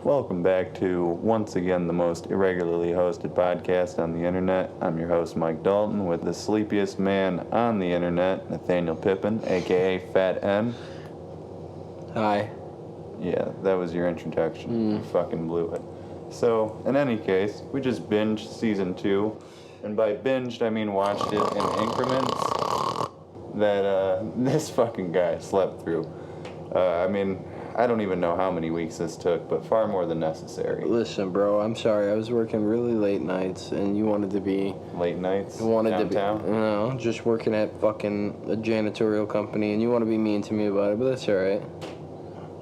Welcome back to, once again, the most irregularly hosted podcast on the internet. I'm your host, Mike Dalton, with the sleepiest man on the internet, Nathaniel Pippin, a.k.a. Fat M. Hi. Yeah, that was your introduction. You fucking blew it. So, in any case, we just binged Season 2. And by binged, I mean watched it in increments that this fucking guy slept through. I don't even know how many weeks this took, but far more than necessary. Listen, bro, I'm sorry. I was working really late nights, and you wanted to be... Late nights? Downtown? No, just working at fucking a janitorial company, and you want to be mean to me about it, but that's alright.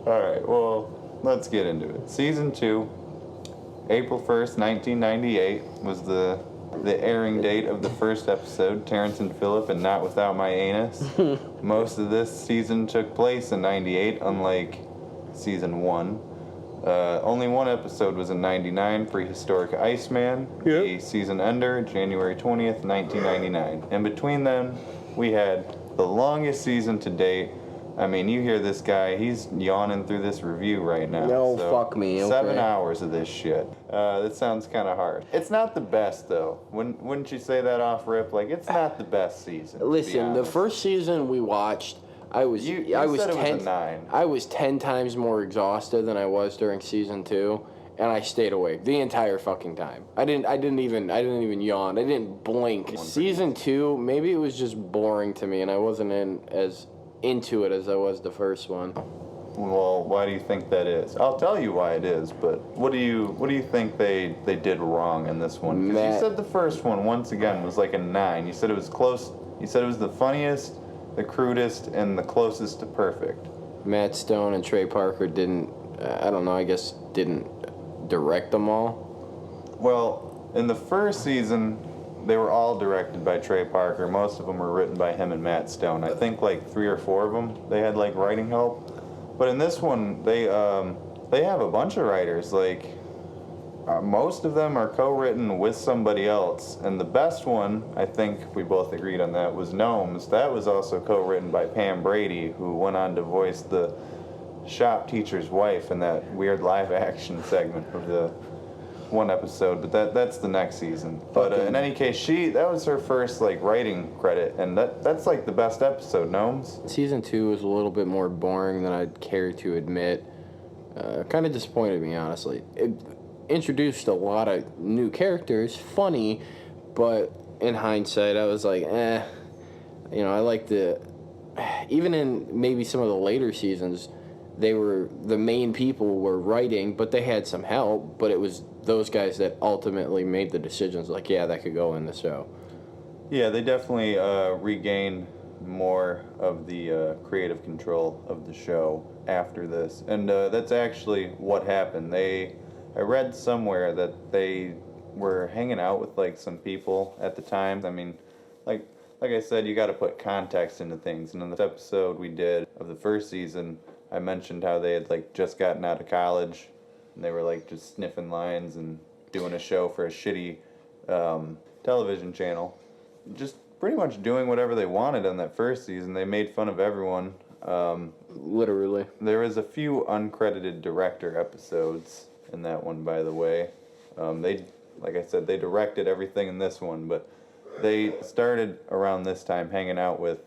Alright, well, let's get into it. Season 2, April 1st, 1998, was the airing date of the first episode, Terrence and Phillip and Not Without My Anus. Most of this season took place in 98, unlike Season 1. Only one episode was in 99, Prehistoric Iceman, the season ender, January 20th, 1999. And between them, we had the longest season to date. I mean, you hear this guy, he's yawning through this review right now. No, so fuck me, okay. 7 hours of this shit. That sounds kind of hard. It's not the best, though. Wouldn't you say that off rip? Like, it's not the best season. Listen, the first season we watched, I was 10 times more exhausted than I was during Season 2, and I stayed awake the entire fucking time. I didn't even yawn. I didn't blink. Season 2, maybe it was just boring to me, and I wasn't as into it as I was the first one. Well, why do you think that is? I'll tell you why it is, but what do you think they did wrong in this one? Because you said the first one, once again, was like a 9. You said it was close. You said it was the funniest, the crudest, and the closest to perfect. Matt Stone and Trey Parker didn't direct them all. Well, in the first season, they were all directed by Trey Parker. Most of them were written by him and Matt Stone. I think like 3 or 4 of them, they had like writing help. But in this one, they have a bunch of writers. Like, most of them are co-written with somebody else. And the best one, I think we both agreed on that, was Gnomes. That was also co-written by Pam Brady, who went on to voice the shop teacher's wife in that weird live-action segment of the one episode, but that's the next season. But in any case, that was her first like writing credit, and that's like the best episode, Gnomes. Season 2 was a little bit more boring than I'd care to admit. Kind of disappointed me, honestly. It introduced a lot of new characters, funny, but in hindsight, I was like, I like even in maybe some of the later seasons, the main people were writing, but they had some help, but it was those guys that ultimately made the decisions, like, yeah, that could go in the show. Yeah, they definitely regained more of the creative control of the show after this, and that's actually what happened. I read somewhere that they were hanging out with, like, some people at the time. I mean, like I said, you got to put context into things, and in this episode we did of the first season, I mentioned how they had, like, just gotten out of college, and they were, like, just sniffing lines and doing a show for a shitty television channel. Just pretty much doing whatever they wanted on that first season. They made fun of everyone. Literally. There was a few uncredited director episodes in that one, by the way. Like I said, they directed everything in this one, but they started around this time hanging out with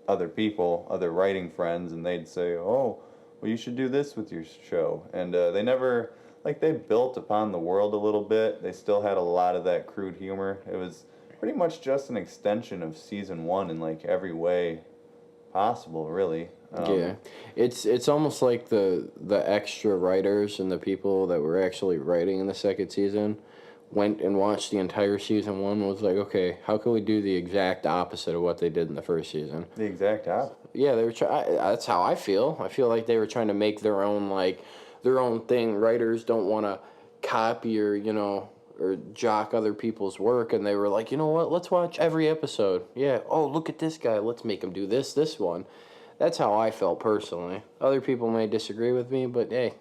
other people, other writing friends, and they'd say, oh, well, you should do this with your show. And they never, like, they built upon the world a little bit. They still had a lot of that crude humor. It was pretty much just an extension of Season 1 in, like, every way possible, really. Yeah. It's almost like the extra writers and the people that were actually writing in the second season went and watched the entire Season 1, was like, okay, how can we do the exact opposite of what they did in the first season? The exact opposite? Yeah, they were that's how I feel. I feel like they were trying to make their own thing. Writers don't want to copy or jock other people's work, and they were like, you know what, let's watch every episode. Yeah, oh, look at this guy, let's make him do this one. That's how I felt personally. Other people may disagree with me, but hey,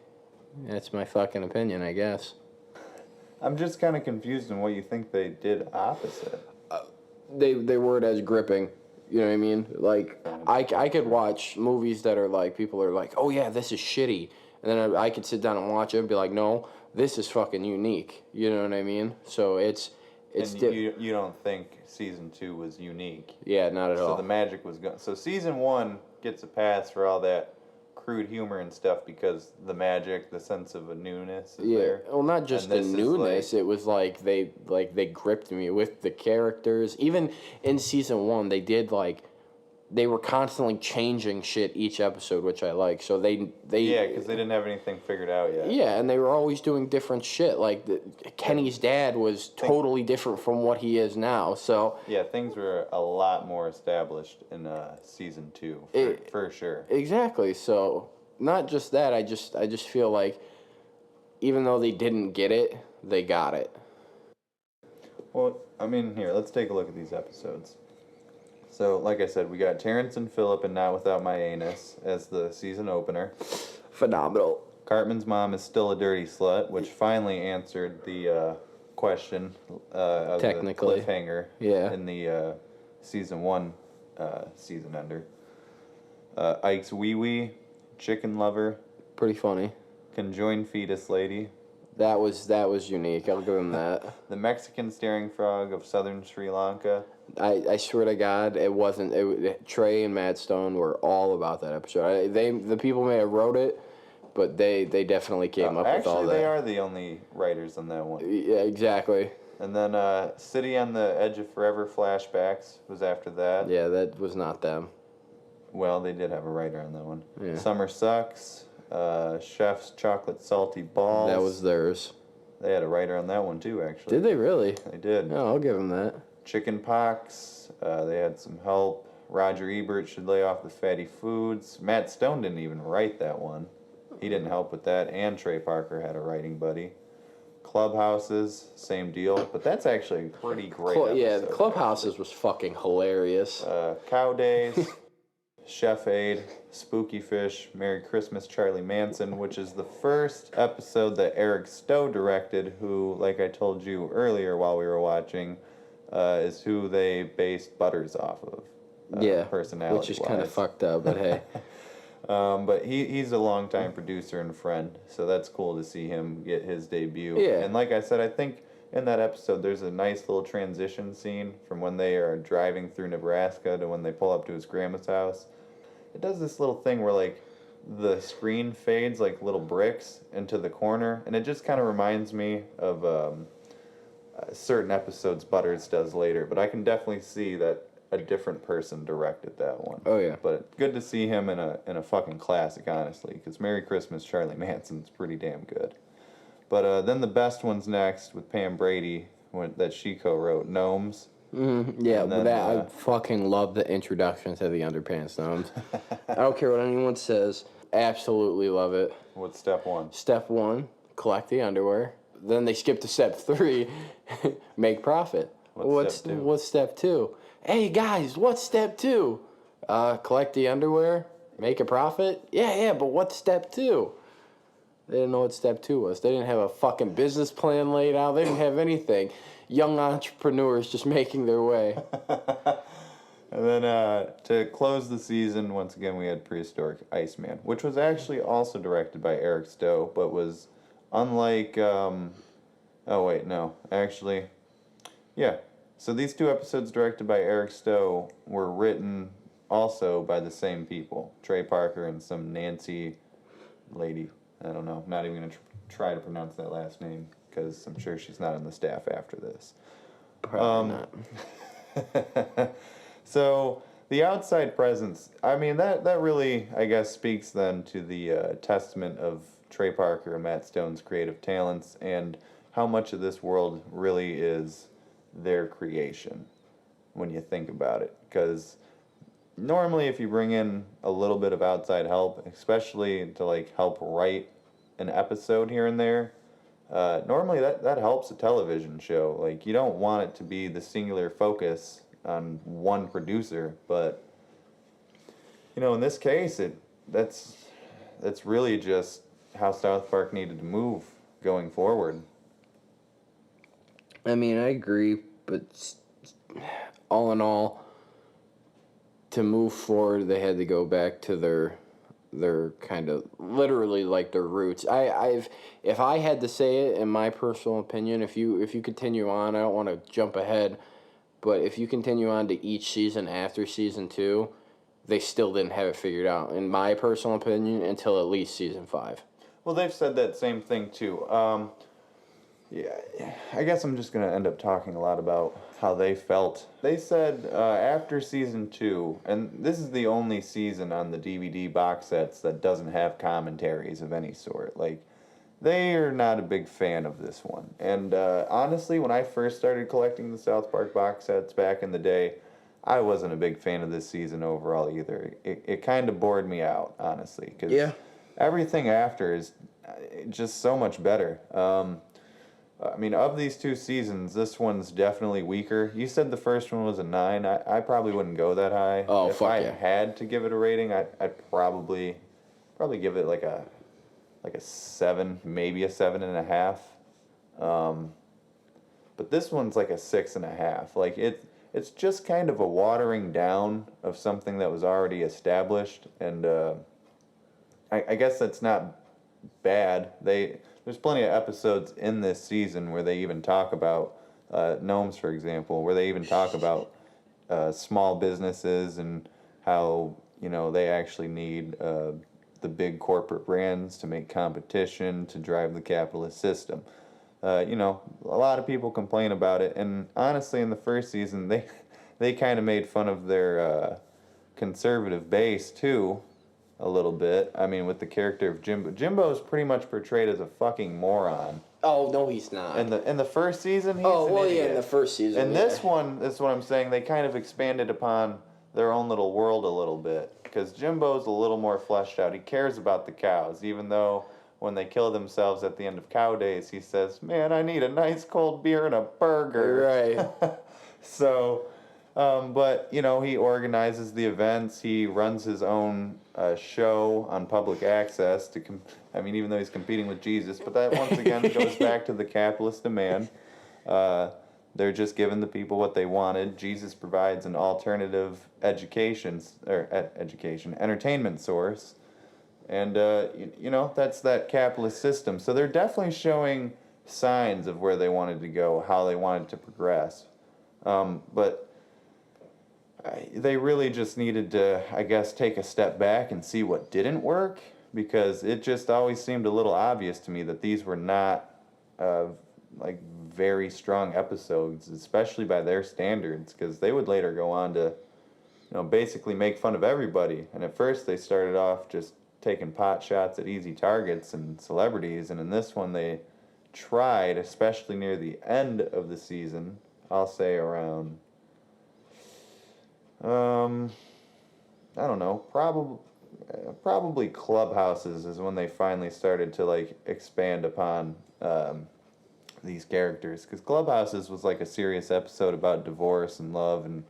that's my fucking opinion, I guess. I'm just kind of confused on what you think they did opposite. They weren't as gripping. You know what I mean? Like, I could watch movies that are like, people are like, oh yeah, this is shitty. and then I could sit down and watch it and be like, no, this is fucking unique. You know what I mean? So it's and you don't think season 2 was unique? Yeah, not at all. So the magic was gone. So season 1 gets a pass for all that crude humor and stuff because the magic, the sense of a newness is there. Well, not just the newness. It was like they gripped me with the characters. Even in season 1, they were constantly changing shit each episode, which I like. So they because they didn't have anything figured out yet. Yeah, and they were always doing different shit. Like Kenny's dad was totally different from what he is now. So yeah, things were a lot more established in season 2 for sure. Exactly. So not just that. I just feel like even though they didn't get it, they got it. Well, I mean, here, let's take a look at these episodes. So, like I said, we got Terrence and Phillip and Not Without My Anus as the season opener. Phenomenal. Cartman's mom is still a dirty slut, which finally answered the question of Technically. the cliffhanger in the season 1 season ender. Ike's Wee Wee, Chicken Lover. Pretty funny. Conjoined Fetus Lady. That was unique. I'll give him that. The Mexican Staring Frog of Southern Sri Lanka. I swear to God, it wasn't. Trey and Matt Stone were all about that episode. The people may have wrote it, but they definitely came up with all that. Actually, they are the only writers on that one. Yeah, exactly. And then City on the Edge of Forever flashbacks was after that. Yeah, that was not them. Well, they did have a writer on that one. Yeah. Summer Sucks. Chef's Chocolate Salty Balls. That was theirs. They had a writer on that one too, actually. Did they really? They did. Oh, I'll give them that. Chicken Pox. They had some help. Roger Ebert should lay off the fatty foods. Matt Stone didn't even write that one. He didn't help with that. And Trey Parker had a writing buddy. Clubhouses, same deal. But that's actually a pretty great episode. Yeah, the Clubhouses was fucking hilarious. Cow Days. Chef Aid, Spooky Fish, Merry Christmas, Charlie Manson, which is the first episode that Eric Stowe directed, who, like I told you earlier while we were watching, is who they based Butters off of. Personality-wise. Which is kind of fucked up, but hey. But he's a longtime producer and friend, so that's cool to see him get his debut. Yeah. And like I said, I think in that episode there's a nice little transition scene from when they are driving through Nebraska to when they pull up to his grandma's house. It does this little thing where, like, the screen fades like little bricks into the corner, and it just kind of reminds me of certain episodes Butters does later, but I can definitely see that a different person directed that one. Oh, yeah. But good to see him in a fucking classic, honestly, because Merry Christmas, Charlie Manson's pretty damn good. But then the best one's next with Pam Brady, that she co-wrote, Gnomes. Yeah, then, I fucking love the introduction to the Underpants Gnomes. I don't care what anyone says. Absolutely love it. What's step 1? Step 1, collect the underwear. Then they skip to step 3, make profit. What's step 2? Hey guys, what's step 2? Collect the underwear, make a profit? Yeah, but what's step 2? They didn't know what step 2 was. They didn't have a fucking business plan laid out. They didn't have anything. Young entrepreneurs just making their way. And then to close the season, once again, we had Prehistoric Iceman, which was actually also directed by Eric Stowe, but was unlike... Yeah. So these 2 episodes directed by Eric Stowe were written also by the same people. Trey Parker and some Nancy lady. I don't know. I'm not even going to try to pronounce that last name, because I'm sure she's not on the staff after this. Probably not. So the outside presence, I mean, that really, I guess, speaks then to the testament of Trey Parker and Matt Stone's creative talents and how much of this world really is their creation when you think about it. Because normally if you bring in a little bit of outside help, especially to like help write an episode here and there, normally that helps a television show. Like, you don't want it to be the singular focus on one producer, but in this case that's really just how South Park needed to move going forward. I mean, I agree, but all in all, to move forward, they had to go back to their kind of literally like their roots. If I had to say it in my personal opinion, if you continue on, I don't want to jump ahead, but if you continue on to each season after season 2, they still didn't have it figured out, in my personal opinion, until at least season 5. Well, they've said that same thing too. Yeah, I guess I'm just going to end up talking a lot about how they felt. They said after season 2, and this is the only season on the DVD box sets that doesn't have commentaries of any sort. Like, they are not a big fan of this one. And honestly, when I first started collecting the South Park box sets back in the day, I wasn't a big fan of this season overall either. It kind of bored me out, honestly, because everything after is just so much better. I mean, of these 2 seasons, this one's definitely weaker. You said the first one was a 9. I probably wouldn't go that high. Oh, if fuck I yeah. had to give it a rating, I'd probably give it like a 7, maybe a 7.5. But this one's like a 6.5. Like it's just kind of a watering down of something that was already established, and I guess that's not bad. There's plenty of episodes in this season where they even talk about gnomes, for example, where they even talk about small businesses and how they actually need the big corporate brands to make competition to drive the capitalist system. A lot of people complain about it, and honestly, in the first season, they kind of made fun of their conservative base too, a little bit. I mean, with the character of Jimbo. Jimbo is pretty much portrayed as a fucking moron. Oh no, he's not. In the first season, he's oh an well, idiot. yeah, in the first season. In this one, that's what I'm saying. They kind of expanded upon their own little world a little bit, because Jimbo's a little more fleshed out. He cares about the cows, even though when they kill themselves at the end of Cow Days, he says, "Man, I need a nice cold beer and a burger." Right. So, but he organizes the events. He runs his own show on public access even though he's competing with Jesus, but that once again goes back to the capitalist demand. They're just giving the people what they wanted. Jesus provides an alternative entertainment source. And, that's that capitalist system. So they're definitely showing signs of where they wanted to go, how they wanted to progress. But they really just needed to, I guess, take a step back and see what didn't work, because it just always seemed a little obvious to me that these were not, very strong episodes, especially by their standards, because they would later go on to, basically make fun of everybody. And at first they started off just taking pot shots at easy targets and celebrities, and in this one they tried, especially near the end of the season, I'll say around, I don't know, probably Clubhouses is when they finally started to expand upon these characters, because Clubhouses was like a serious episode about divorce and love, and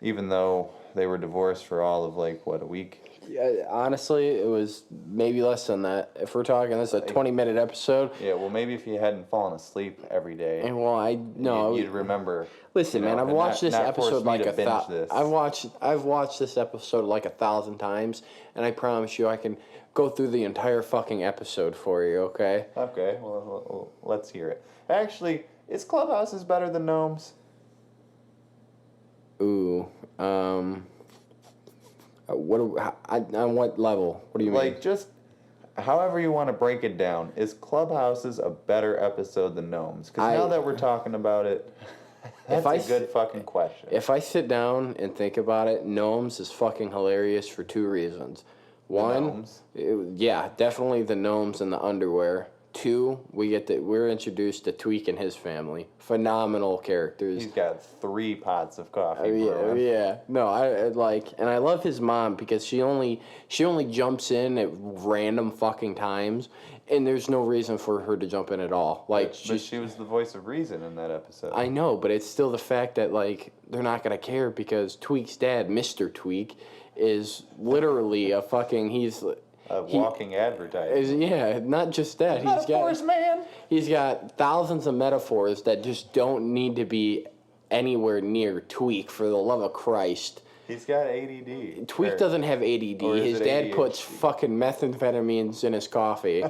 even though they were divorced for all of a week. Yeah, honestly, it was maybe less than that. If we're talking, this is a 20-minute episode. Yeah, well, maybe if you hadn't fallen asleep every day, and you'd remember. Listen, man, I've watched this episode like I've watched this episode like 1,000 times, and I promise you, I can go through the entire fucking episode for you. Okay. Okay. Well, let's hear it. Actually, is Clubhouses better than Gnomes? Ooh. On what level? What do you mean? Just however you want to break it down. Is Clubhouses a better episode than Gnomes? Because now that we're talking about it, that's a good fucking question. If I sit down and think about it, Gnomes is fucking hilarious for 2 reasons. One, definitely the gnomes and the underwear. 2, we're introduced to Tweek and his family. Phenomenal characters. He's got 3 pots of coffee. Yeah. No, and I love his mom, because she only jumps in at random fucking times, and there's no reason for her to jump in at all. But she was the voice of reason in that episode. I know, but it's still the fact that they're not gonna care, because Tweek's dad, Mr. Tweek, is literally a fucking walking advertisement. Not just that. He's got thousands of metaphors that just don't need to be anywhere near Tweek, for the love of Christ. He's got ADD. Tweek doesn't have ADD. or is His it dad ADHD? puts fucking methamphetamines in his coffee.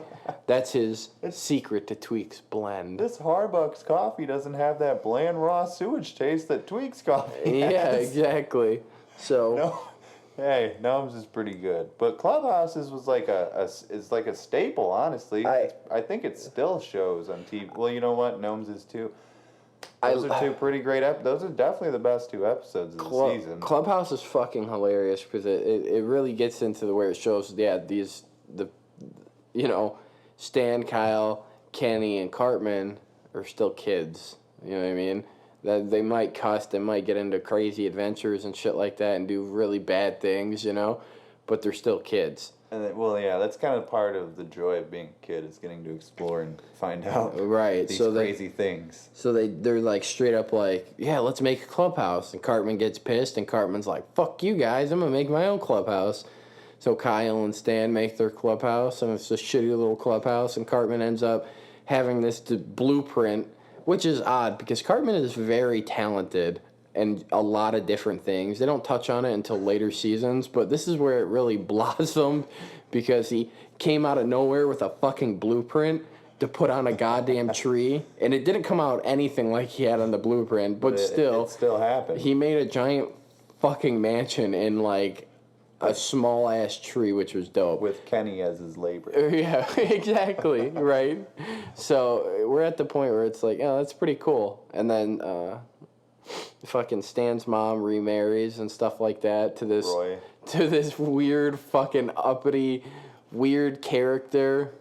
That's his secret to Tweek's blend. This Harbucks coffee doesn't have that bland raw sewage taste that Tweek's coffee Yeah, has. exactly. So No, hey, Gnomes is pretty good, but Clubhouses was like is like a staple. Honestly, I think it still shows on TV. Well, you know what, Gnomes is too. Those are two pretty great those are definitely the best two episodes of the season. Clubhouse is fucking hilarious because it really gets into the where it shows Stan, Kyle, Kenny, and Cartman are still kids. You know what I mean? That they might cuss, they might get into crazy adventures and shit like that and do really bad things, but they're still kids. And that's kind of part of the joy of being a kid is getting to explore and find out these crazy things. So they're like straight up like, yeah, let's make a clubhouse. And Cartman gets pissed, and Cartman's like, fuck you guys, I'm gonna make my own clubhouse. So Kyle and Stan make their clubhouse, and it's a shitty little clubhouse, and Cartman ends up having this blueprint, which is odd because Cartman is very talented and a lot of different things. They don't touch on it until later seasons, but this is where it really blossomed because he came out of nowhere with a fucking blueprint to put on a goddamn tree, and it didn't come out anything like he had on the blueprint, but still, it still happened. He made a giant fucking mansion in like a small ass tree, which was dope. With Kenny as his labor. Yeah, exactly, right? So we're at the point where it's like, oh, that's pretty cool. And then fucking Stan's mom remarries and stuff like that to this weird fucking uppity, weird character.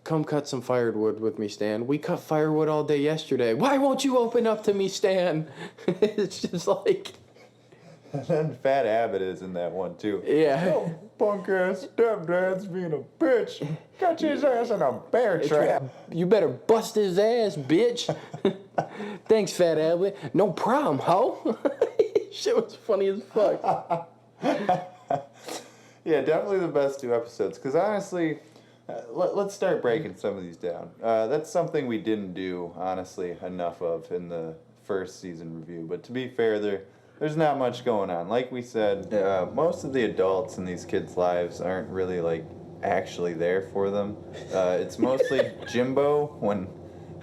Come cut some firewood with me, Stan. We cut firewood all day yesterday. Why won't you open up to me, Stan? It's just like... And then Fat Abbott is in that one, too. Yeah. Oh, punk-ass stepdad's being a bitch. Got his ass in a bear trap. You better bust his ass, bitch. Thanks, Fat Abbott. No problem, ho. Shit was funny as fuck. Yeah, definitely the best two episodes. Because honestly, let's start breaking some of these down. That's something we didn't do, honestly, enough of in the first season review. But to be fair, there's not much going on. Like we said, most of the adults in these kids' lives aren't really, like, actually there for them. It's mostly Jimbo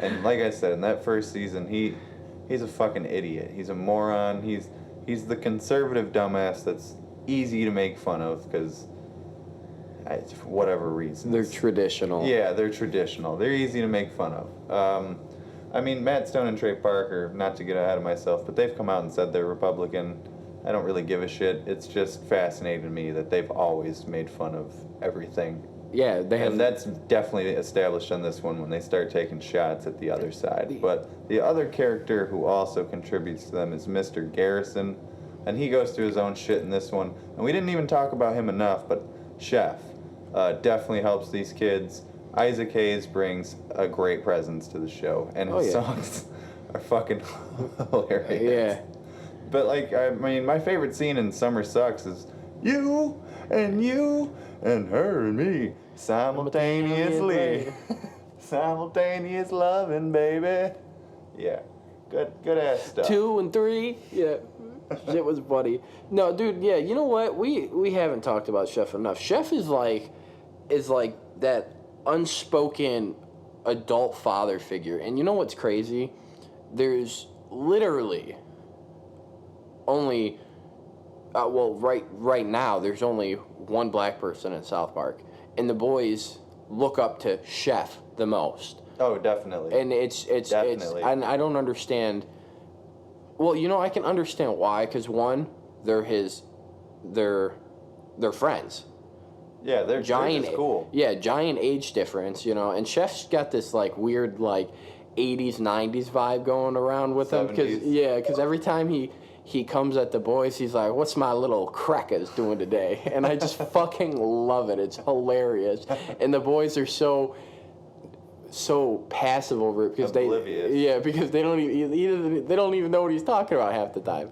and like I said, in that first season, he's a fucking idiot. He's a moron. He's the conservative dumbass that's easy to make fun of because, for whatever reason. They're traditional. Yeah, they're traditional. They're easy to make fun of. I mean, Matt Stone and Trey Parker, not to get ahead of myself, but they've come out and said they're Republican. I don't really give a shit. It's just fascinating to me that they've always made fun of everything. Yeah, they have. And that's definitely established on this one when they start taking shots at the other side. But the other character who also contributes to them is Mr. Garrison, and he goes through his own shit in this one. And we didn't even talk about him enough, but Chef definitely helps these kids. Isaac Hayes brings a great presence to the show, and his songs are fucking hilarious. Yeah. But, like, I mean, my favorite scene in Summer Sucks is you and her and me simultaneously. Simultaneous loving, baby. Yeah. Good ass stuff. 2 and 3. Yeah. Shit was funny. No, dude, yeah, you know what? We haven't talked about Chef enough. Chef is like that unspoken adult father figure. And you know what's crazy? There's literally only right now there's only one black person in South Park, and the boys look up to Chef the most. Oh, definitely. And it's Definitely. and I don't understand. Well, I can understand why, because one, they're friends. Yeah, they're giant, just cool. Yeah, giant age difference, and Chef's got this like weird like 80s 90s vibe going around with him because every time he comes at the boys, he's like, "What's my little crackers doing today?" And I just fucking love it. It's hilarious, and the boys are so passive over it because because they don't even know what he's talking about half the time.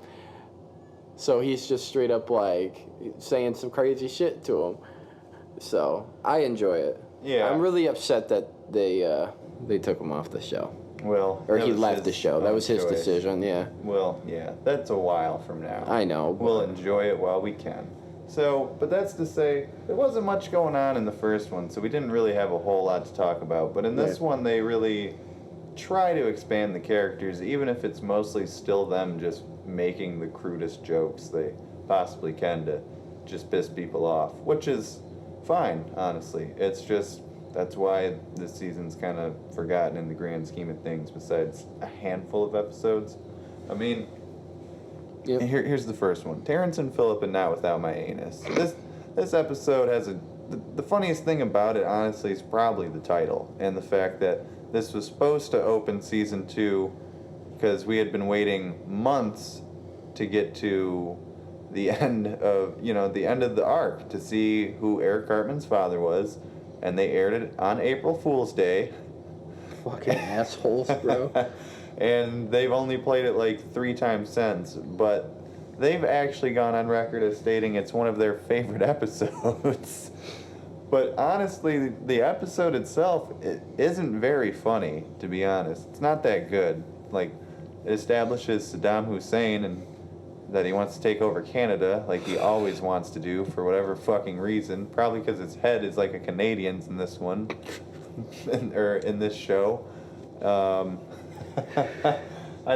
So he's just straight up like saying some crazy shit to him. So I enjoy it. Yeah, I'm really upset that they took him off the show. Well, Or that he was left his the show. That own was his choice. decision, yeah. Well, yeah, that's a while from now. I know. We'll enjoy it while we can. So, but that's to say, there wasn't much going on in the first one, so we didn't really have a whole lot to talk about. But in this one, they really try to expand the characters, even if it's mostly still them just making the crudest jokes they possibly can to just piss people off, which is fine, honestly. It's just, that's why this season's kind of forgotten in the grand scheme of things, besides a handful of episodes. I mean, here's the first one. Terrence and Phillip and Not Without My Anus. This episode has the funniest thing about it, honestly, is probably the title, and the fact that this was supposed to open season 2, because we had been waiting months to get to the end of the arc, to see who Eric Cartman's father was, and they aired it on April Fool's Day. Fucking assholes, bro. And they've only played it like 3 times since, but they've actually gone on record as stating it's one of their favorite episodes. But honestly, the episode itself, it isn't very funny, to be honest. It's not that good. Like, it establishes Saddam Hussein and that he wants to take over Canada, like he always wants to do, for whatever fucking reason. Probably because his head is like a Canadian's in this one, or in this show. I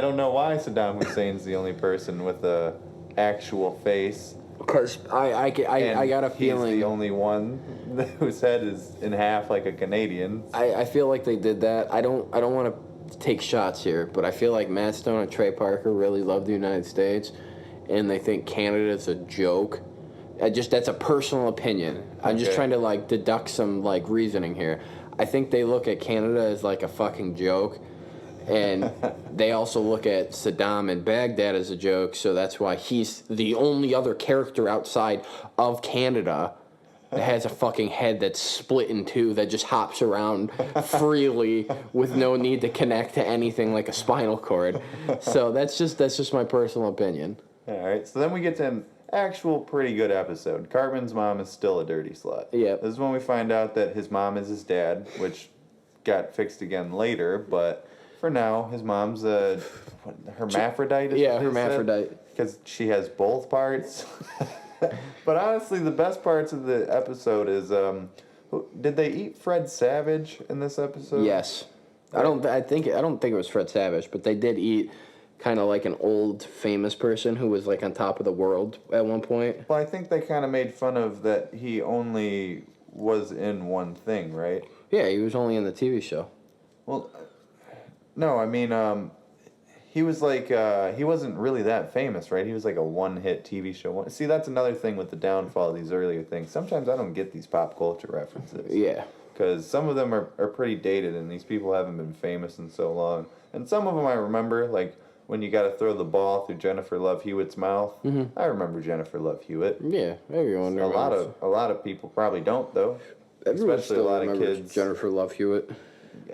don't know why Saddam Hussein's the only person with a actual face. Because I got a feeling... He's the only one whose head is in half like a Canadian. I feel like they did that. I don't want to take shots here, but I feel like Matt Stone and Trey Parker really love the United States, and they think Canada's a joke. That's a personal opinion. I'm just trying to like deduct some like reasoning here. I think they look at Canada as like a fucking joke, and they also look at Saddam and Baghdad as a joke, so that's why he's the only other character outside of Canada that has a fucking head that's split in two that just hops around freely with no need to connect to anything like a spinal cord. So that's just my personal opinion. All right, so then we get to an actual pretty good episode. Cartman's mom is still a dirty slut. Yep. This is when we find out that his mom is his dad, which got fixed again later, but for now, his mom's a hermaphrodite. Yeah, hermaphrodite. Because she has both parts. But honestly, the best parts of the episode is, did they eat Fred Savage in this episode? Yes. I don't think it was Fred Savage, but they did eat kind of like an old famous person who was like on top of the world at one point. Well, I think they kind of made fun of that he only was in one thing, right? Yeah, he was only in the TV show. Well, no, I mean, he was like, he wasn't really that famous, right? He was like a one-hit TV show. See, that's another thing with the downfall of these earlier things. Sometimes I don't get these pop culture references. Yeah. Because some of them are pretty dated, and these people haven't been famous in so long. And some of them I remember, like when you got to throw the ball through Jennifer Love Hewitt's mouth. Mm-hmm. I remember Jennifer Love Hewitt. Yeah, everyone remembers. A lot of people probably don't, though. Everyone Especially still a lot of remembers kids. Jennifer Love Hewitt.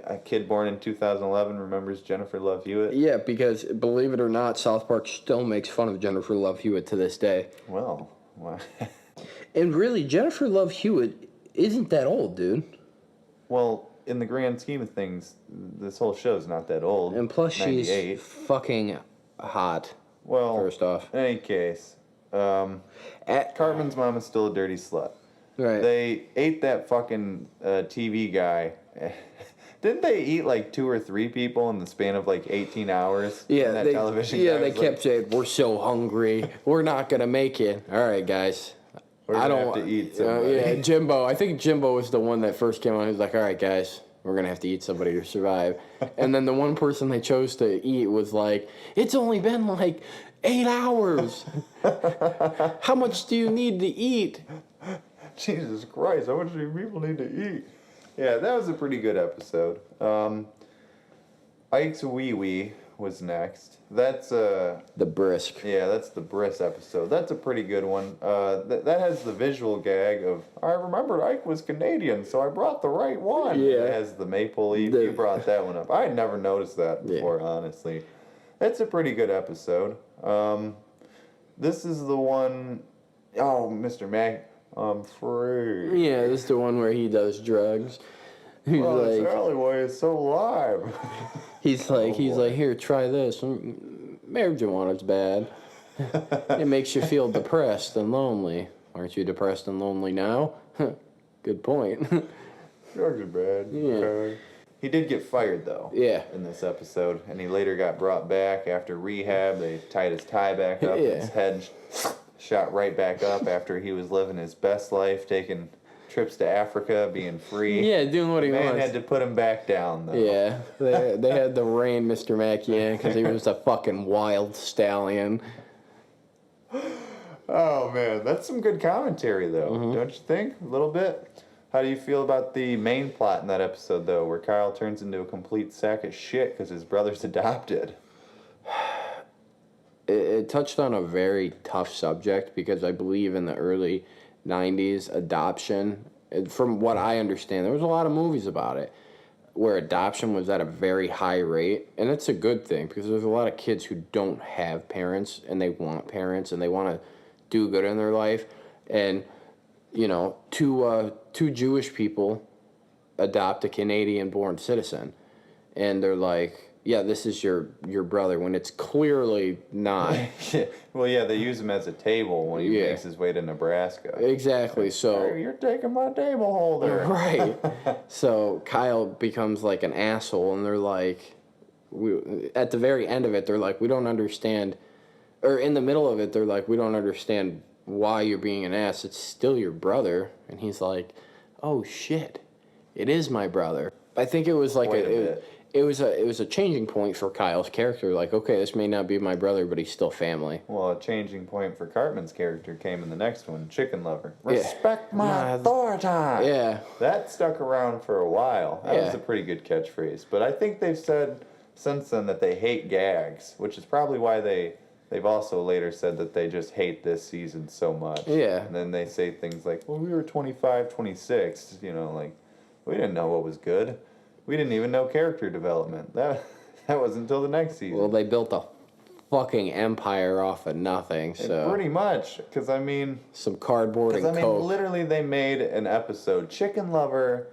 A kid born in 2011 remembers Jennifer Love Hewitt. Yeah, because believe it or not, South Park still makes fun of Jennifer Love Hewitt to this day. Well, wow. And really, Jennifer Love Hewitt isn't that old, dude. Well, in the grand scheme of things, this whole show's not that old. And plus, 98. she's fucking hot. Well, first off, in any case, Cartman's mom is still a dirty slut. Right. They ate that fucking TV guy. Didn't they eat like 2 or 3 people in the span of like 18 hours? Yeah, in that television guy they was kept saying, "We're so hungry, we're not gonna make it." All right, guys. We're gonna have to eat somebody. Yeah, Jimbo. I think Jimbo was the one that first came on. He was like, "All right, guys, we're gonna have to eat somebody to survive." And then the one person they chose to eat was like, "It's only been like 8 hours. How much do you need to eat?" Jesus Christ, how much do people need to eat? Yeah, that was a pretty good episode. Ike's Wee Wee was next. That's the brisk. Yeah, that's the brisk episode. That's a pretty good one. That has the visual gag of, I remembered Ike was Canadian, so I brought the right one. Yeah. It has the maple leaf. You brought that one up. I had never noticed that before, honestly. That's a pretty good episode. This is the one, Mr. Mac. I'm free. Yeah, this is the one where he does drugs. He's this like, alleyway is so live. he's like, here, try this. Marijuana's bad. It makes you feel depressed and lonely. Aren't you depressed and lonely now? Good point. Drugs are bad. Yeah. Okay. He did get fired, though. Yeah. In this episode. And he later got brought back after rehab. They tied his tie back up. Yeah. His head shot right back up after he was living his best life, taking trips to Africa, being free. Yeah, doing what he Man wants. had to put him back down, though. Yeah, they had to rein Mr. Mackey in because he was a fucking wild stallion. Oh, man. That's some good commentary, though. Mm-hmm. Don't you think? A little bit? How do you feel about the main plot in that episode, though, where Kyle turns into a complete sack of shit because his brother's adopted? It touched on a very tough subject because I believe in the early 90s, adoption, from what I understand, there was a lot of movies about it where adoption was at a very high rate. And it's a good thing because there's a lot of kids who don't have parents and they want parents and they want to do good in their life. And, you know, two Jewish people adopt a Canadian-born citizen. And they're like, yeah, this is your brother, when it's clearly not. Well, yeah, they use him as a table when he Yeah. makes his way to Nebraska. Exactly, so... Hey, you're taking my table holder. Right. So Kyle becomes like an asshole, and they're like... at the very end of it, they're like, we don't understand... Or in the middle of it, they're like, we don't understand why you're being an ass. It's still your brother. And he's like, oh, shit. It is my brother. I think it was like Quite a bit. It was a changing point for Kyle's character. Like, okay, this may not be my brother, but he's still family. Well, a changing point for Cartman's character came in the next one, Chicken Lover. Yeah. Respect my authority. Yeah. That stuck around for a while. That Yeah. was a pretty good catchphrase. But I think they've said since then that they hate gags, which is probably why they've also later said that they just hate this season so much. Yeah. And then they say things like, well, we were 25, 26, you know, like, we didn't know what was good. We didn't even know character development. That wasn't until the next season. Well, they built a fucking empire off of nothing, so... Pretty much, because I mean... Some cardboard and coke. Literally they made an episode, Chicken Lover...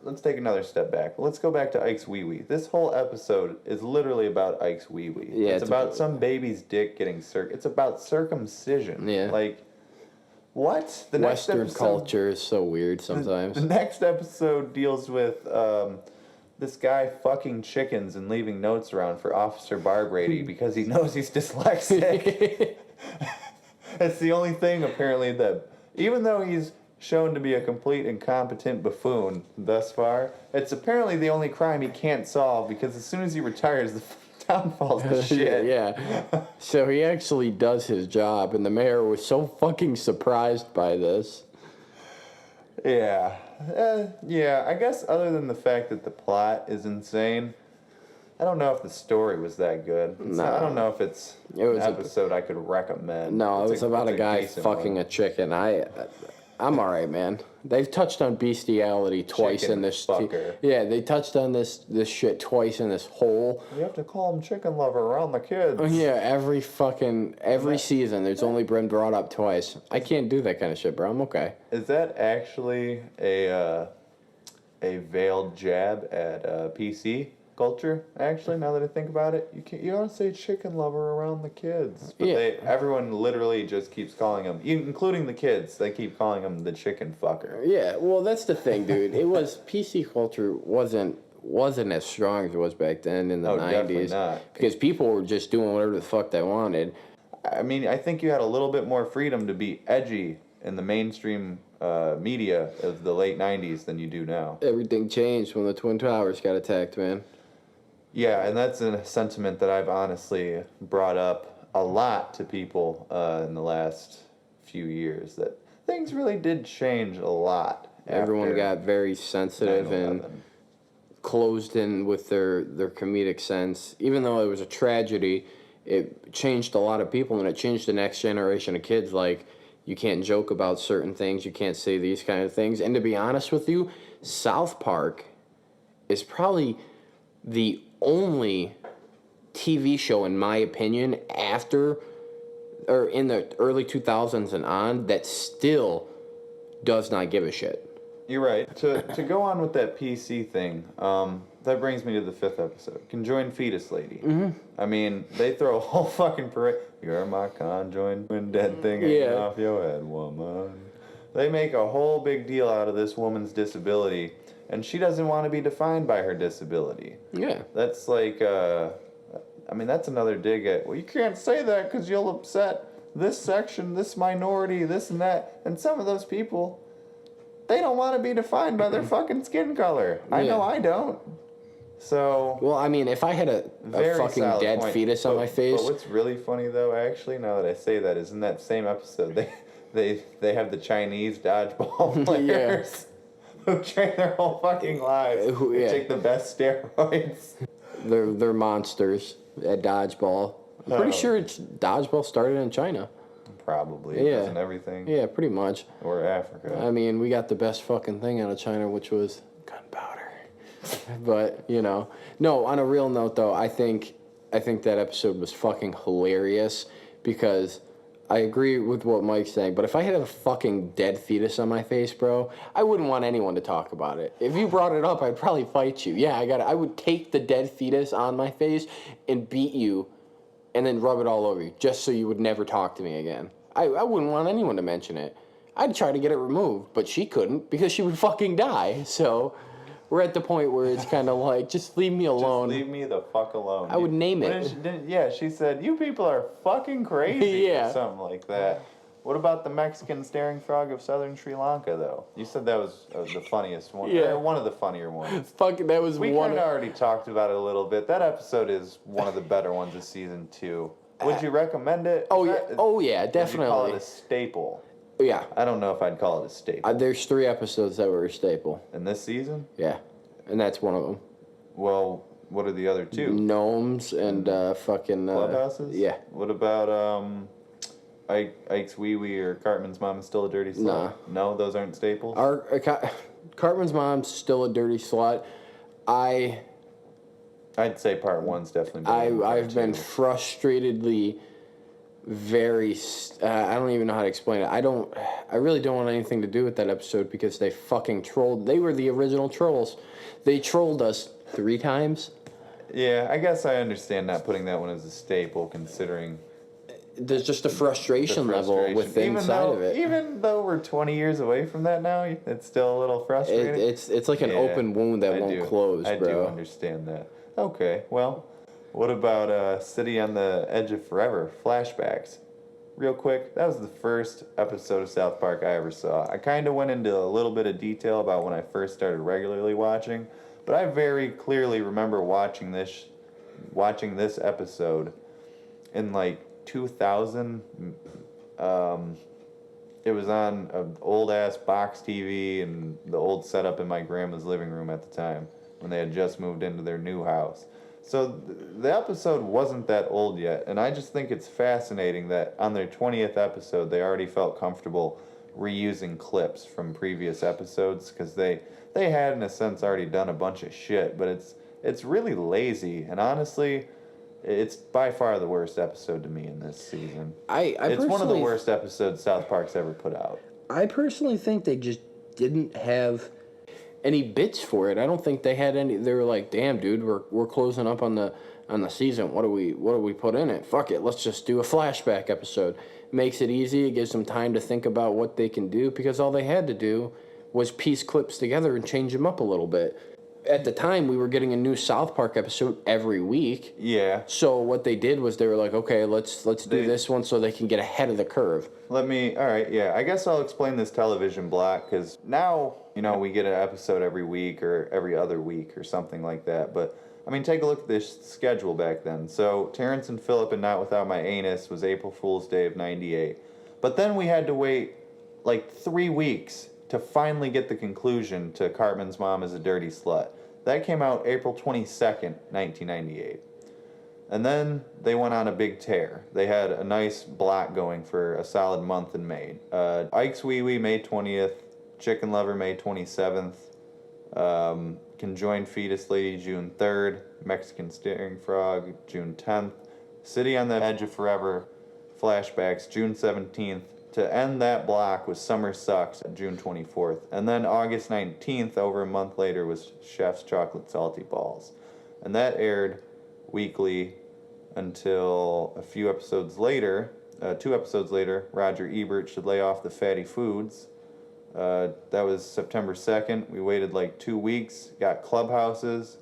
let's take another step back. Let's go back to Ike's Wee Wee. This whole episode is literally about Ike's Wee Wee. Yeah, it's about some baby's dick getting it's about circumcision. Yeah. Like, what? The Western next episode, culture is so weird sometimes. The next episode deals with this guy fucking chickens and leaving notes around for Officer Barbrady because he knows he's dyslexic. It's the only thing, apparently, that, even though he's shown to be a complete incompetent buffoon thus far, it's apparently the only crime he can't solve because as soon as he retires, the town falls to shit. Yeah. So he actually does his job, and the mayor was so fucking surprised by this. Yeah. Yeah, I guess other than the fact that the plot is insane, I don't know if the story was that good. I don't know if it's an episode I could recommend. No, it was about a guy decent fucking one. a chicken. I'm alright, man. They've touched on bestiality twice Chicken in this. fucker. Yeah, they touched on this shit twice in this whole. You have to call him Chicken Lover around the kids. Yeah, every season, there's only been brought up twice. I can't do that kind of shit, bro. I'm okay. Is that actually a veiled jab at PC culture? Actually, now that I think about it, you don't say Chicken Lover around the kids, but Yeah. everyone literally just keeps calling him, including the kids. They keep calling him the chicken fucker. Yeah, well, that's the thing, dude. It was PC culture wasn't as strong as it was back then in the 90s. Definitely not. Because people were just doing whatever the fuck they wanted. I mean, I think you had a little bit more freedom to be edgy in the mainstream media of the late 90s than you do now. Everything changed when the Twin Towers got attacked, man. Yeah, and that's a sentiment that I've honestly brought up a lot to people in the last few years, that things really did change a lot. Everyone got very sensitive 9/11. and closed in with their comedic sense. Even though it was a tragedy, it changed a lot of people, and it changed the next generation of kids. Like, you can't joke about certain things, you can't say these kind of things. And to be honest with you, South Park is probably the only TV show, in my opinion, after or in the early 2000s and on, that still does not give a shit. you're right. To go on with that PC thing, that brings me to the 5th episode. Conjoined Fetus Lady. Mm-hmm. I mean, they throw a whole fucking parade. You're my conjoined dead thing hanging off your head, woman. They make a whole big deal out of this woman's disability, and she doesn't want to be defined by her disability. Yeah. That's like, I mean, that's another dig at, well, you can't say that because you'll upset this section, this minority, this and that. And some of those people, they don't want to be defined by their fucking skin color. I know I don't. So... Well, I mean, if I had a fucking dead fetus on my face... But what's really funny, though, actually, now that I say that, is in that same episode, they have the Chinese dodgeball players who train their whole fucking lives to take the best steroids. They're monsters at dodgeball. I'm pretty sure dodgeball started in China. Probably. Yeah. And everything. Yeah, pretty much. Or Africa. I mean, we got the best fucking thing out of China, which was gunpowder. But, you know. No, on a real note, though, I think that episode was fucking hilarious because I agree with what Mike's saying, but if I had a fucking dead fetus on my face, bro, I wouldn't want anyone to talk about it. If you brought it up, I'd probably fight you. Yeah, I would take the dead fetus on my face and beat you and then rub it all over you just so you would never talk to me again. I wouldn't want anyone to mention it. I'd try to get it removed, but she couldn't because she would fucking die. So we're at the point where it's kind of like, just leave me alone. Just leave me the fuck alone. I would name it. She said, you people are fucking crazy or something like that. What about the Mexican staring frog of southern Sri Lanka, though? You said that was the funniest one. Yeah. One of the funnier ones. Fucking, that was We kind of already talked about it a little bit. That episode is one of the better ones of season 2. Would you recommend it? Oh, yeah, definitely. Would you call it a staple? Yeah. I don't know if I'd call it a staple. There's 3 episodes that were a staple. In this season? Yeah. And that's one of them. Well, what are the other 2? Gnomes and fucking... Clubhouses? Yeah. What about Ike's Wee Wee or Cartman's Mom is Still a Dirty Slut? Nah. No, those aren't staples? Cartman's Mom's Still a Dirty Slut. I'd say part 1's definitely better. I've been frustratedly very... I don't even know how to explain it. I really don't want anything to do with that episode because they fucking trolled. They were the original trolls. They trolled us 3 times. Yeah, I guess I understand not putting that one as a staple considering... There's just a frustration level within inside of it. Even though we're 20 years away from that now, it's still a little frustrating. It's like an open wound that won't close, bro. I do understand that. Okay, well, what about City on the Edge of Forever, Flashbacks? Real quick, that was the first episode of South Park I ever saw. I kind of went into a little bit of detail about when I first started regularly watching, but I very clearly remember watching this episode in like 2000. It was on an old ass box TV and the old setup in my grandma's living room at the time when they had just moved into their new house. So the episode wasn't that old yet, and I just think it's fascinating that on their 20th episode they already felt comfortable reusing clips from previous episodes because they had in a sense already done a bunch of shit, but it's really lazy, and honestly it's by far the worst episode to me in this season. It's one of the worst episodes South Park's ever put out. I personally think they just didn't have any bits for it. I don't think they had any. They were like, "Damn, dude, we're closing up on the season. What do we put in it? Fuck it, let's just do a flashback episode." Makes it easy. It gives them time to think about what they can do because all they had to do was piece clips together and change them up a little bit. At the time, we were getting a new South Park episode every week. Yeah. So what they did was they were like, okay, let's do this one so they can get ahead of the curve. All right, yeah. I guess I'll explain this television block because now, we get an episode every week or every other week or something like that. But, I mean, take a look at this schedule back then. So, Terrence and Phillip and Not Without My Anus was April Fool's Day of 98. But then we had to wait like 3 weeks to finally get the conclusion to Cartman's Mom is a Dirty Slut. That came out April 22nd, 1998. And then they went on a big tear. They had a nice block going for a solid month in May. Ike's Wee Wee, May 20th. Chicken Lover, May 27th. Conjoined Fetus Lady, June 3rd. Mexican Staring Frog, June 10th. City on the Edge of Forever, Flashbacks, June 17th. to end that block was Summer Sucks, June 24th. And then August 19th, over a month later, was Chef's Chocolate Salty Balls. And that aired weekly until a few episodes later, 2 episodes later, Roger Ebert should lay off the fatty foods. That was September 2nd. We waited like 2 weeks, got Clubhouses.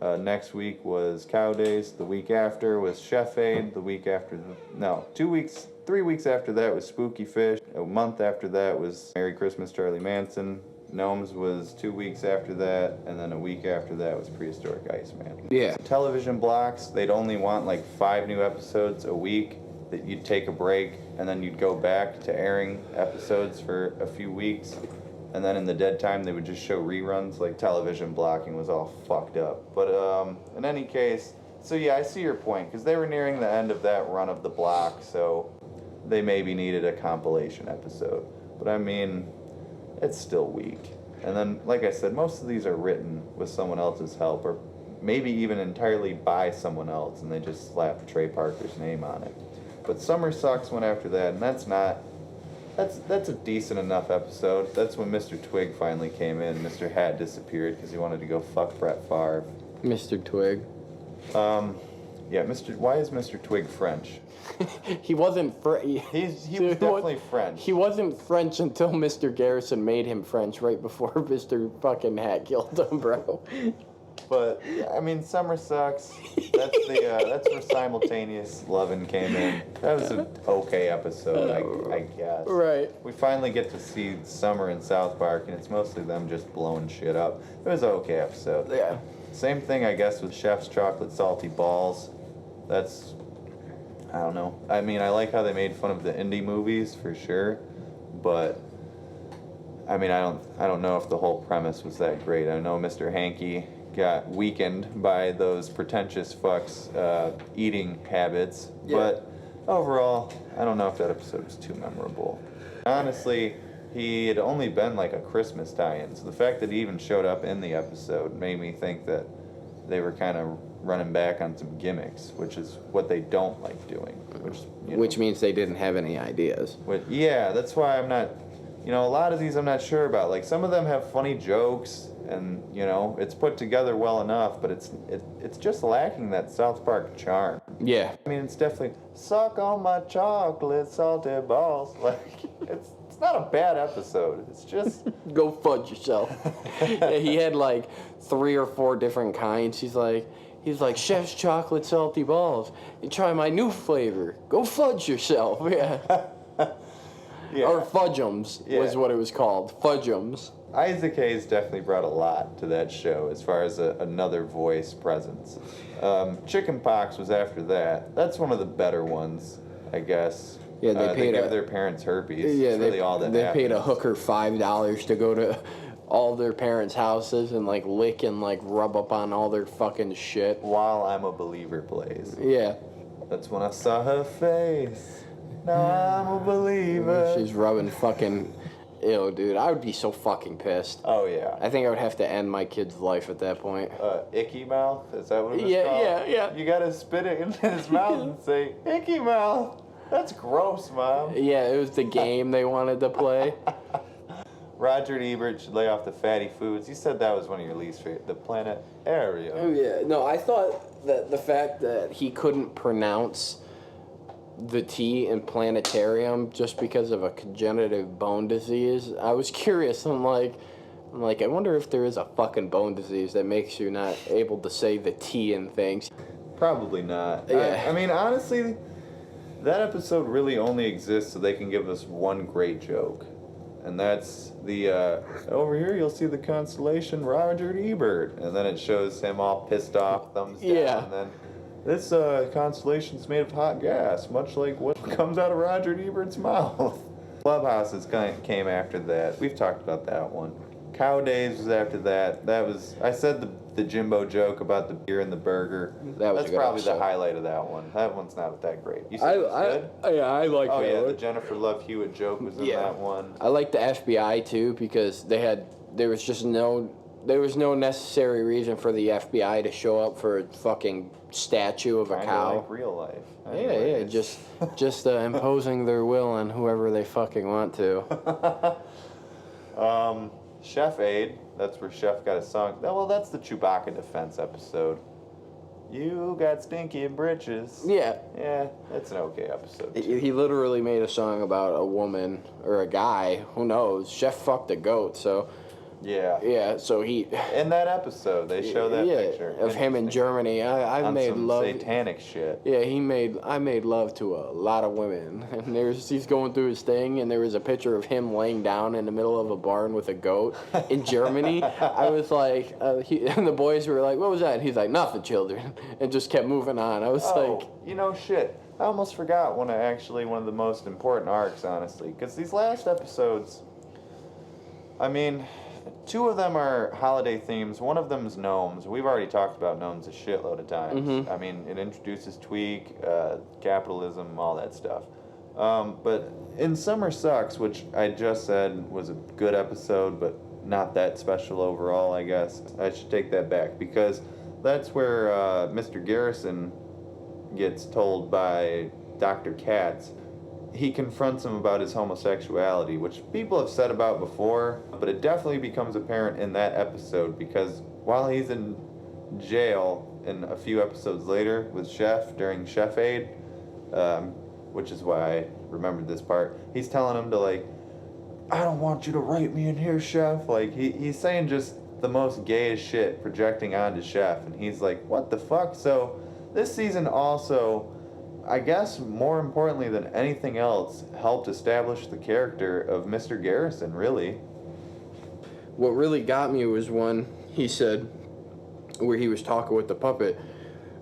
Next week was Cow Days. The week after was Chef Aid. The week after, 3 weeks after that was Spooky Fish. A month after that was Merry Christmas, Charlie Manson. Gnomes was 2 weeks after that, and then a week after that was Prehistoric Iceman. Yeah. So television blocks, they'd only want like 5 new episodes a week. That you'd take a break, and then you'd go back to airing episodes for a few weeks. And then in the dead time, they would just show reruns. Like, television blocking was all fucked up. But in any case, so yeah, I see your point, because they were nearing the end of that run of the block, so they maybe needed a compilation episode. But I mean, it's still weak. And then, like I said, most of these are written with someone else's help, or maybe even entirely by someone else, and they just slapped Trey Parker's name on it. But Summer Sucks went after that, and that's a decent enough episode. That's when Mr. Twig finally came in. Mr. Hat disappeared because he wanted to go fuck Brett Favre. Mr. Twig. Yeah, why is Mr. Twig French? He wasn't He was definitely French. He wasn't French until Mr. Garrison made him French right before Mr. fucking Hat killed him, bro. But yeah, I mean, Summer Sucks. That's where Simultaneous Lovin' came in. That was an okay episode, I guess. Right. We finally get to see Summer in South Park, and it's mostly them just blowing shit up. It was an okay episode. Yeah. Same thing, I guess, with Chef's Chocolate Salty Balls. That's, I don't know. I mean, I like how they made fun of the indie movies for sure, but I mean, I don't know if the whole premise was that great. I know Mr. Hankey got weakened by those pretentious fucks' eating habits, but overall, I don't know if that episode was too memorable. Honestly, he had only been like a Christmas tie-in, so the fact that he even showed up in the episode made me think that they were kind of running back on some gimmicks, which is what they don't like doing. Which means they didn't have any ideas. Yeah, that's why I'm not, a lot of these I'm not sure about. Like, some of them have funny jokes, and, it's put together well enough, but it's just lacking that South Park charm. Yeah. I mean, it's definitely, suck on my chocolate salty balls. Like, it's not a bad episode. It's just... Go fudge yourself. He had like 3 or 4 different kinds. He's like, Chef's Chocolate Salty Balls. You try my new flavor. Go fudge yourself. Yeah. Yeah. Or Fudge'ems was what it was called. Fudge'ems. Isaac Hayes definitely brought a lot to that show as far as another voice presence. Chickenpox was after that. That's one of the better ones, I guess. Yeah, they give their parents herpes. Yeah, really all that they happens. paid a hooker $5 to go to all their parents' houses and like lick and like rub up on all their fucking shit. While I'm a Believer plays. Yeah. That's when I saw her face. Now I'm a believer. She's rubbing fucking... Ew, dude, I would be so fucking pissed. Oh, yeah. I think I would have to end my kid's life at that point. Icky mouth? Is that what it was called? Yeah. You gotta spit it in his mouth and say, icky mouth. That's gross, Mom. Yeah, it was the game they wanted to play. Roger Ebert should lay off the fatty foods. You said that was one of your least favorite. The planetarium. Oh, yeah. No, I thought that the fact that he couldn't pronounce the T in planetarium just because of a congenitive bone disease, I was curious. I'm like, I wonder if there is a fucking bone disease that makes you not able to say the T in things. Probably not. Yeah. I mean, honestly, that episode really only exists so they can give us one great joke. And that's the, over here you'll see the constellation Roger Ebert. And then it shows him all pissed off, thumbs down. Yeah. And then, this constellation's made of hot gas, much like what comes out of Roger Ebert's mouth. Clubhouses came after that. We've talked about that one. Cow Days was after that. I said the Jimbo joke about the beer and the burger. That's probably the highlight of that one. That one's not that great. You said it was good? Yeah, I like that. Oh yeah, the Jennifer Love Hewitt joke was in that one. I like the FBI too because there was just no There was no necessary reason for the FBI to show up for a fucking statue of a Kinda cow. like real life. Yeah, Anyways. just imposing their will on whoever they fucking want to. Chef Aid, that's where Chef got a song. Well, that's the Chewbacca defense episode. You got stinky britches. Yeah. Yeah, it's an okay episode. He literally made a song about a woman or a guy. Who knows? Chef fucked a goat, so Yeah. yeah. So he In that episode, they show that picture of him in Germany. I on made some love. satanic shit. Yeah, I made love to a lot of women, and he's going through his thing, and there was a picture of him laying down in the middle of a barn with a goat in Germany. I was like, and the boys were like, "What was that?" And he's like, "Nothing, children," and just kept moving on. I was like, you know, shit. I almost forgot one of the most important arcs, honestly, because these last episodes, I mean, 2 of them are holiday themes. One of them is gnomes. We've already talked about gnomes a shitload of times. Mm-hmm. I mean, it introduces Tweak, capitalism, all that stuff. But in Summer Sucks, which I just said was a good episode, but not that special overall, I guess. I should take that back, because that's where Mr. Garrison gets told by Dr. Katz. He confronts him about his homosexuality, which people have said about before, but it definitely becomes apparent in that episode, because while he's in jail in a few episodes later with Chef during Chef Aid, which is why I remembered this part, he's telling him to, like, I don't want you to rape me in here, Chef. Like, he's saying just the most gayest shit, projecting onto Chef, and he's like, what the fuck? So this season also, I guess more importantly than anything else, helped establish the character of Mr. Garrison, really. what really got me was when he said, where he was talking with the puppet,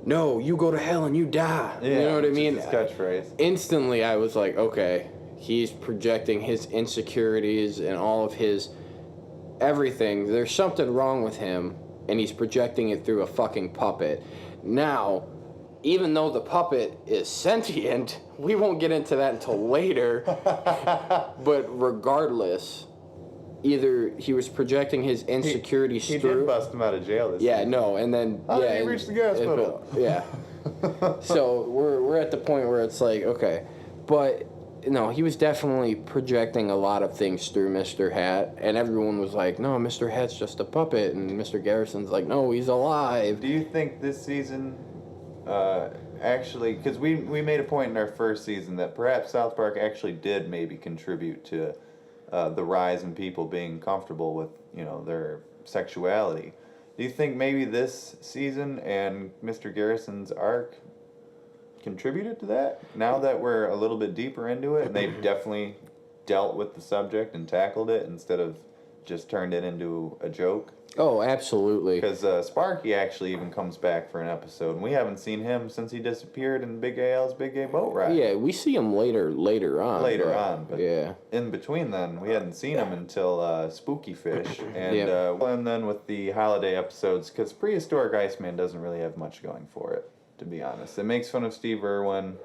"No, you go to hell and you die." Yeah, you know what I mean? His catchphrase. Instantly, I was like, okay, he's projecting his insecurities and all of his everything. There's something wrong with him, and he's projecting it through a fucking puppet. Now, even though the puppet is sentient, we won't get into that until later. But regardless, either he was projecting his insecurities He through. did bust him out of jail this Yeah, season. no, and then He reached the gas pedal. Yeah. So we're at the point where it's like, okay, but no, he was definitely projecting a lot of things through Mr. Hat, and everyone was like, no, Mr. Hat's just a puppet, and Mr. Garrison's like, no, he's alive. Do you think this season, actually, because we made a point in our first season that perhaps South Park actually did maybe contribute to the rise in people being comfortable with, their sexuality. Do you think maybe this season and Mr. Garrison's arc contributed to that? Now that we're a little bit deeper into it, and they've definitely dealt with the subject and tackled it instead of just turned it into a joke? Oh, absolutely. Because Sparky actually even comes back for an episode, and we haven't seen him since he disappeared in Big AL's Big Gay Boat Ride. Yeah, we see him later on. But yeah. in between then, we hadn't seen him until Spooky Fish, and Yeah. and then with the holiday episodes, because Prehistoric Iceman doesn't really have much going for it, to be honest. It makes fun of Steve Irwin.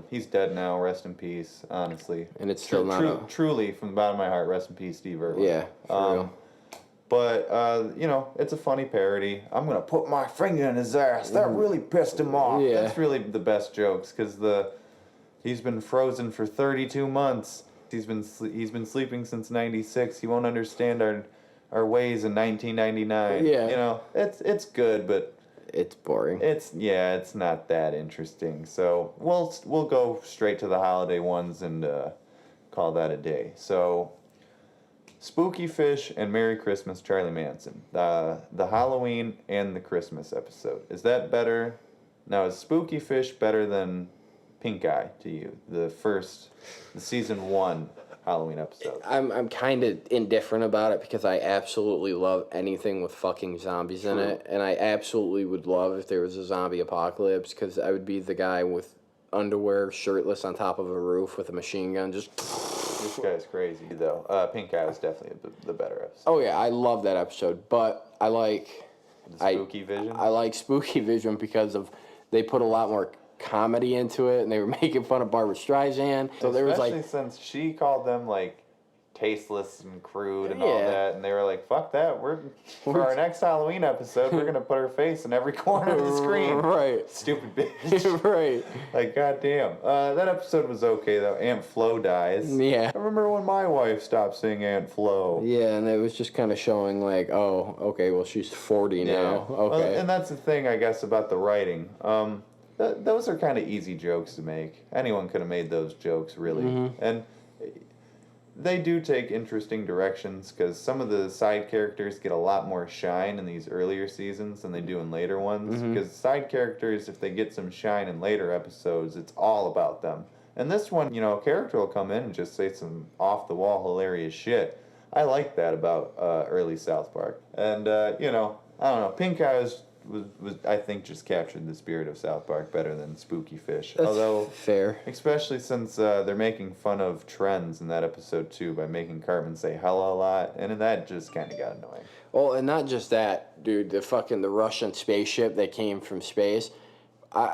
He's dead now, rest in peace, honestly. And it's still not truly, from the bottom of my heart, rest in peace, Steve Irwin. Yeah, for real. But, it's a funny parody. I'm going to put my finger in his ass. That really pissed him off. Yeah. That's really the best jokes, because he's been frozen for 32 months. He's been sleeping since 96. He won't understand our ways in 1999. Yeah. It's good, but It's boring. it's not that interesting. So we'll go straight to the holiday ones and call that a day. So Spooky Fish and Merry Christmas, Charlie Manson. The Halloween and the Christmas episode. Is that better? Now, is Spooky Fish better than Pink Eye to you? The season 1 Halloween episode. I'm kind of indifferent about it because I absolutely love anything with fucking zombies in it, and I absolutely would love if there was a zombie apocalypse, because I would be the guy with underwear, shirtless on top of a roof with a machine gun, just. This guy's crazy, though. Pink Eye was definitely the better episode. Oh yeah, I love that episode, but I like The Spooky Vision? I like Spooky Vision because they put a lot more comedy into it, and they were making fun of Barbra Streisand. So there was Especially since she called them, like, tasteless and crude and all Yeah. that, and they were like, "Fuck that! For our next Halloween episode, we're gonna put her face in every corner of the screen." Right. Stupid bitch. Right. Like, goddamn. That episode was okay though. Aunt Flo dies. Yeah. I remember when my wife stopped saying Aunt Flo. Yeah, and it was just kind of showing like, oh, okay, well she's 40 now. Well, Okay. and that's the thing, I guess, about the writing. Those are kind of easy jokes to make. Anyone could have made those jokes, really. And they do take interesting directions because some of the side characters get a lot more shine in these earlier seasons than they do in later ones. Because side characters, if they get some shine in later episodes, it's all about them. And this one, you know, a character will come in and just say some off-the-wall hilarious shit. I like that about early South Park. And, you know, I don't know. Pink Eyes was I think just captured the spirit of South Park better than Spooky Fish. That's Although fair. especially since they're making fun of trends in that episode too by making Cartman say hello a lot, and that just kind of got annoying. Well, and not just that, dude. The Russian spaceship that came from space.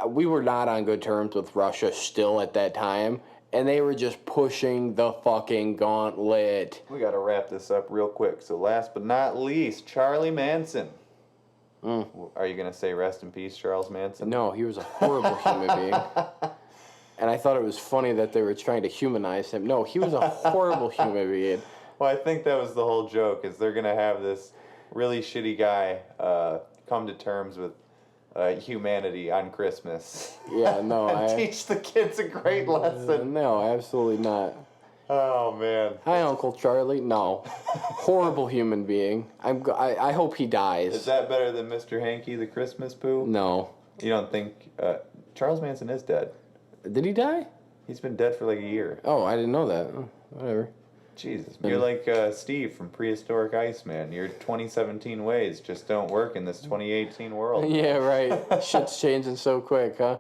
We were not on good terms with Russia still at that time, and they were just pushing the fucking gauntlet. We got to wrap this up real quick. So last but not least, Charlie Manson. Are you gonna say rest in peace, Charles Manson? No, he was a horrible human being. And I thought it was funny that they were trying to humanize him. No, he was a horrible human being. Well, I think that was the whole joke, is they're gonna have this really shitty guy come to terms with humanity on Christmas. Yeah, no, and teach the kids a great lesson. No, absolutely not. Oh man. Hi, Uncle Charlie. No, horrible human being. I hope he dies. Is that better than Mr. Hanky the Christmas Pooh? No. You don't think Charles Manson is dead? Did he die? He's been dead for like a year. Oh, I didn't know that. Oh, whatever. Jesus, you're like Steve from Prehistoric Iceman. Your 2017 ways just don't work in this 2018 world. Yeah, right. Shit's changing so quick, huh?